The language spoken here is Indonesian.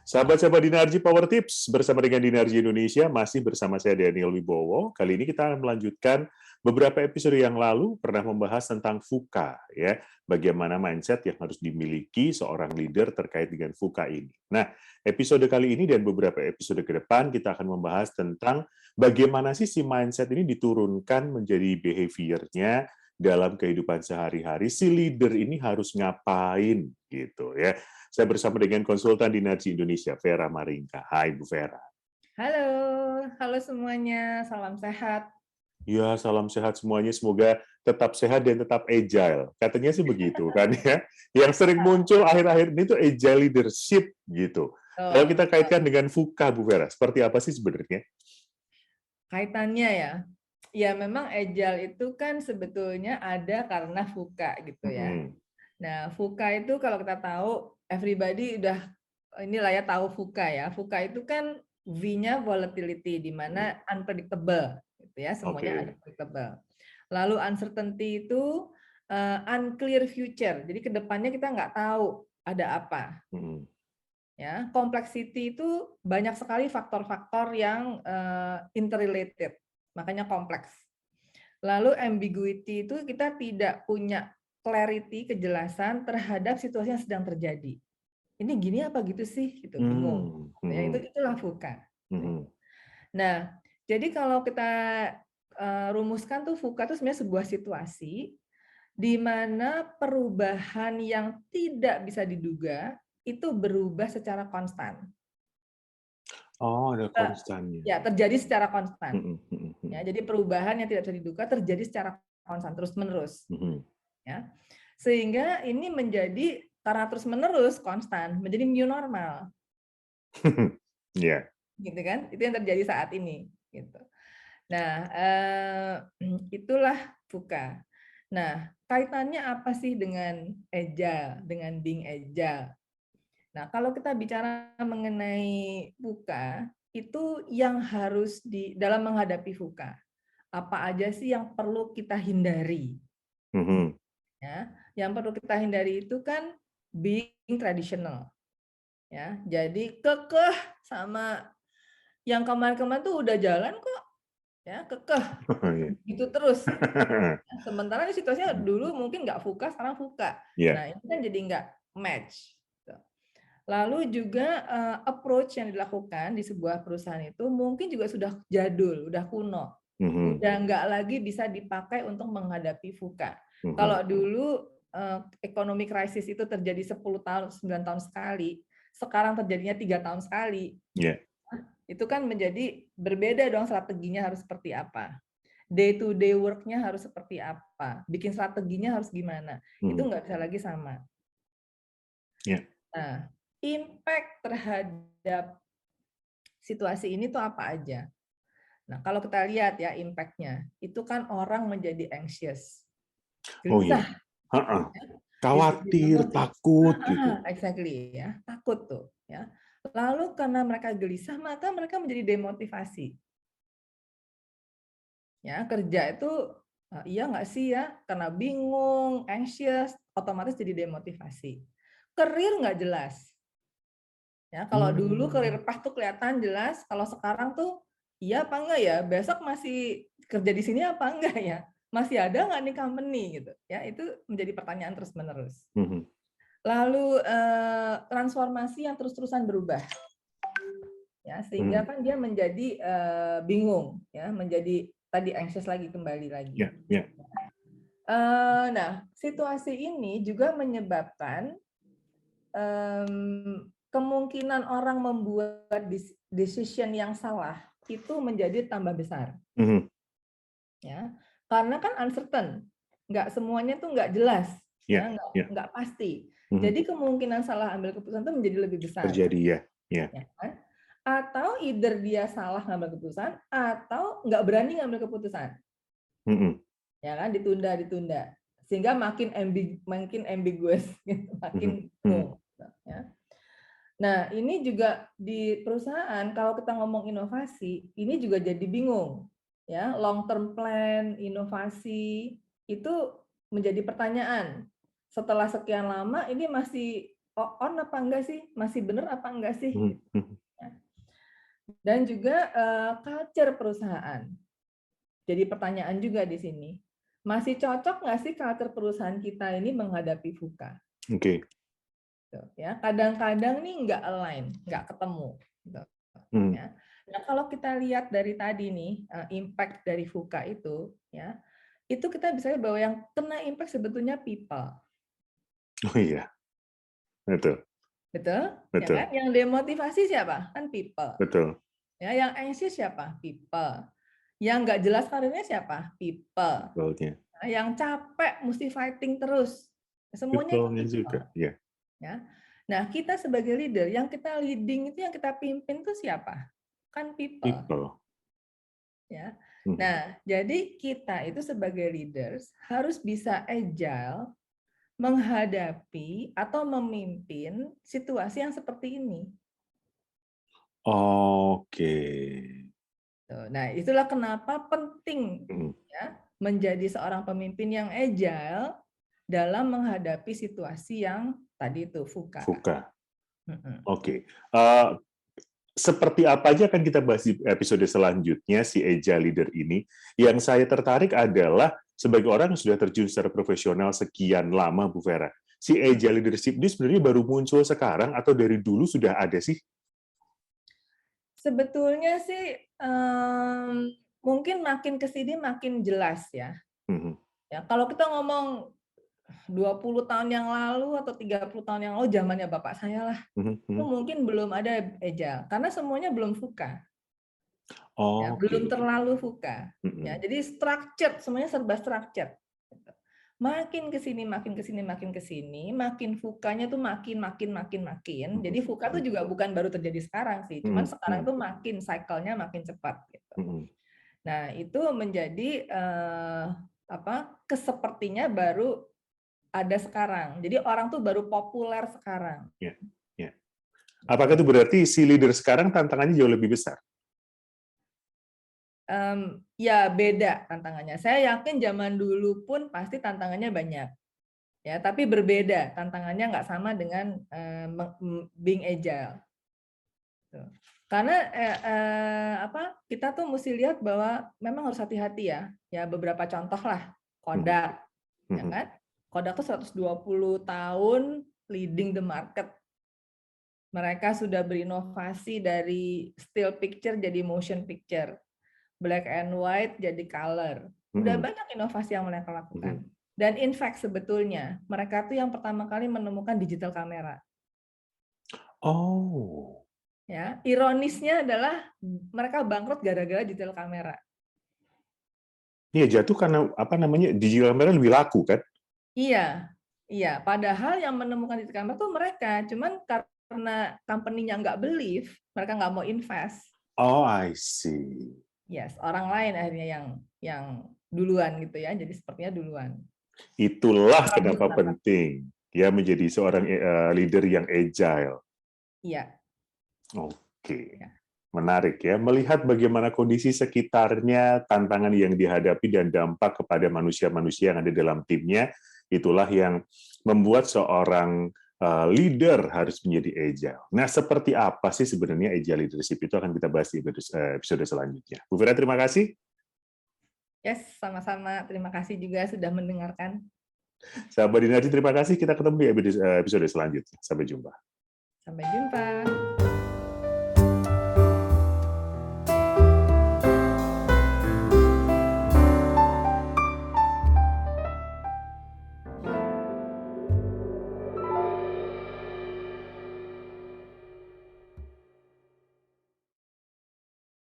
Sahabat-sahabat Dinarji Power Tips, bersama dengan Dinarji Indonesia, masih bersama saya Daniel Wibowo. Kali ini kita akan melanjutkan beberapa episode yang lalu pernah membahas tentang VUCA, ya, bagaimana mindset yang harus dimiliki seorang leader terkait dengan VUCA ini. Nah, episode kali ini dan beberapa episode ke depan kita akan membahas tentang bagaimana sih si mindset ini diturunkan menjadi behavior-nya dalam kehidupan sehari-hari. Si leader ini harus ngapain, gitu ya. Saya bersama dengan konsultan Dinarji Indonesia, Vera Maringka. Hai Bu Vera. Halo semuanya, salam sehat. Ya, salam sehat semuanya. Semoga tetap sehat dan tetap agile. Katanya sih begitu kan ya. Yang sering muncul akhir-akhir ini tuh agile leadership gitu. Kalau kita kaitkan dengan VUCA, Bu Vera, seperti apa sih sebenarnya? Kaitannya ya memang agile itu kan sebetulnya ada karena VUCA gitu ya. Nah, VUCA itu kalau kita tahu, everybody udah inilah ya tahu VUCA ya. VUCA itu kan V-nya volatility, di mana unpredictable, gitu ya, semuanya unpredictable. Lalu uncertainty itu unclear future, jadi kedepannya kita nggak tahu ada apa. Ya, complexity itu banyak sekali faktor-faktor yang interrelated, makanya kompleks. Lalu ambiguity itu kita tidak punya clarity, kejelasan terhadap situasi yang sedang terjadi. Ini gini apa gitu sih? Gitu, bingung. Ya, itulah VUCA. Nah, jadi kalau kita rumuskan tuh VUCA itu sebenarnya sebuah situasi di mana perubahan yang tidak bisa diduga itu berubah secara konstan. Oh, ada konstannya. Ya, terjadi secara konstan. Ya, jadi perubahan yang tidak bisa diduga terjadi secara konstan, terus-menerus. Ya. Sehingga ini menjadi, karena terus-menerus konstan, menjadi new normal. Iya. Gitu kan? Itu yang terjadi saat ini. Gitu. Nah, itulah VUCA. Nah, kaitannya apa sih dengan agile, dengan being agile? Nah, kalau kita bicara mengenai VUCA, itu yang harus dalam menghadapi VUCA, apa aja sih yang perlu kita hindari? Ya, yang perlu kita hindari itu kan being traditional. Ya, jadi kekeh sama yang kemarin-kemarin tuh udah jalan kok, ya kekeh gitu terus. Sementara situasinya dulu mungkin nggak VUCA, sekarang VUCA. Nah, ini kan jadi nggak match. Lalu juga approach yang dilakukan di sebuah perusahaan itu mungkin juga sudah jadul, udah kuno, udah nggak lagi bisa dipakai untuk menghadapi VUCA. Kalau dulu ekonomi krisis itu terjadi 10 tahun, 9 tahun sekali, sekarang terjadinya 3 tahun sekali. Itu kan menjadi berbeda dong, strateginya harus seperti apa. Day to day work-nya harus seperti apa. Bikin strateginya harus gimana. Itu nggak bisa lagi sama. Nah, impact terhadap situasi ini tuh apa aja? Nah, kalau kita lihat ya impact-nya, itu kan orang menjadi anxious. Gelisah. Khawatir, takut gitu. Exactly ya, takut tuh ya. Lalu karena mereka gelisah, maka mereka menjadi demotivasi. Ya, kerja itu iya nggak sih ya? Karena bingung, anxious, otomatis jadi demotivasi. Karir nggak jelas. Ya, kalau dulu karir path tuh kelihatan jelas, kalau sekarang tuh iya apa enggak ya? Besok masih kerja di sini apa enggak ya? Masih ada nggak nih company gitu. Ya, itu menjadi pertanyaan terus-menerus. Lalu transformasi yang terus-terusan berubah. Ya, sehingga kan dia menjadi bingung, ya, menjadi tadi anxious lagi, kembali lagi. Nah, situasi ini juga menyebabkan kemungkinan orang membuat decision yang salah itu menjadi tambah besar. Ya, karena kan uncertain, nggak semuanya tuh nggak jelas, ya, nggak pasti. Jadi kemungkinan salah ambil keputusan itu menjadi lebih besar. Terjadi ya. Kan? Atau either dia salah ngambil keputusan atau nggak berani ngambil keputusan. Ya kan, ditunda, sehingga makin ambiguous, makin bingung. Ya. Nah, ini juga di perusahaan kalau kita ngomong inovasi, ini juga jadi bingung. Ya, long term plan, inovasi itu menjadi pertanyaan. Setelah sekian lama ini masih on apa enggak sih? Masih benar apa enggak sih? Mhm, Gitu. mhm. Ya. Dan juga culture perusahaan. Jadi pertanyaan juga di sini. Masih cocok nggak sih culture perusahaan kita ini menghadapi VUCA? Oke. Gitu, ya. Kadang-kadang nih nggak align, nggak ketemu. Gitu, Mhm. ya. Nah, kalau kita lihat dari tadi nih, impact dari VUCA itu, ya, itu kita bisa lihat bahwa yang kena impact sebetulnya people. Oh iya, betul, Betul? Ya kan? betul, Yang demotivasi siapa? Kan people. betul, Ya, yang anxious siapa? People. Yang nggak jelas karirnya siapa? People. betulnya. Nah, yang capek mesti fighting terus. Semuanya itu Betul juga, people. ya, Ya. Nah, kita sebagai leader, yang kita leading itu yang kita pimpin itu siapa? Kan people. people. Ya. Mhm. Nah, jadi kita itu sebagai leaders harus bisa agile menghadapi atau memimpin situasi yang seperti ini. Oke. Tuh, nah, itulah kenapa penting Mhm. ya menjadi seorang pemimpin yang agile dalam menghadapi situasi yang tadi itu VUCA. VUCA. Mm-mm. Oke. Seperti apa aja akan kita bahas di episode selanjutnya si Agile Leader ini. Yang saya tertarik adalah sebagai orang yang sudah terjun secara profesional sekian lama, Bu Vera. Si Agile Leadership ini sebenarnya baru muncul sekarang atau dari dulu sudah ada sih? Sebetulnya sih mungkin makin ke sini makin jelas ya. Mhm, Ya, kalau kita ngomong 20 tahun yang lalu atau 30 tahun yang lalu zamannya bapak saya lah, mhm, itu mhm. mungkin belum ada agile karena semuanya belum VUCA. Ya, belum Oke. terlalu VUCA. Ya, Mhm, jadi structured, semuanya serba structured. Gitu. Makin ke sini, makin ke sini, makin ke sini, makin VUCA-nya tuh makin. mhm, Jadi VUCA tuh mhm, juga bukan baru terjadi sekarang sih, cuman mhm, sekarang mhm, tuh makin cycle-nya makin cepat gitu. mhm, Nah, itu menjadi kesepertinya baru ada sekarang. Jadi orang tuh baru populer sekarang. ya, ya. Apakah itu Gitu. berarti si leader sekarang tantangannya jauh lebih besar? Ya beda tantangannya. Saya yakin zaman dulu pun pasti tantangannya banyak. Ya, tapi berbeda. Tantangannya nggak sama dengan being agile. Tuh. Karena kita tuh mesti lihat bahwa memang harus hati-hati ya. Ya beberapa contoh lah. Mhm, Kodak, ya mhm, kan? Kodak tuh 120 tahun leading the market. Mereka sudah berinovasi dari still picture jadi motion picture, black and white jadi color. Udah mhm, banyak inovasi yang mereka mhm. lakukan. Dan in fact sebetulnya mereka tuh yang pertama kali menemukan digital kamera. Oh. Ya, ironisnya adalah mereka bangkrut gara-gara digital kamera. Iya, jatuh karena apa namanya, digital kamera lebih laku kan? Iya, iya. Padahal yang menemukan digital kamera tuh mereka, cuman karena company-nya nggak believe, mereka nggak mau invest. Oh, I see. Yes, orang lain akhirnya yang duluan gitu ya. Jadi sepertinya duluan. Itulah Bagus kenapa kenapa? penting ya menjadi seorang leader yang agile. Iya, Oke, ya. menarik ya. Melihat bagaimana kondisi sekitarnya, tantangan yang dihadapi dan dampak kepada manusia-manusia yang ada dalam timnya, itulah yang membuat seorang leader harus menjadi agile. Nah, seperti apa sih sebenarnya agile leadership itu akan kita bahas di episode selanjutnya. Bu Vera, terima kasih. Yes, sama-sama. Terima kasih juga sudah mendengarkan. Sahabat Dinasti, terima kasih. Kita ketemu di episode selanjutnya. Sampai jumpa. Sampai jumpa.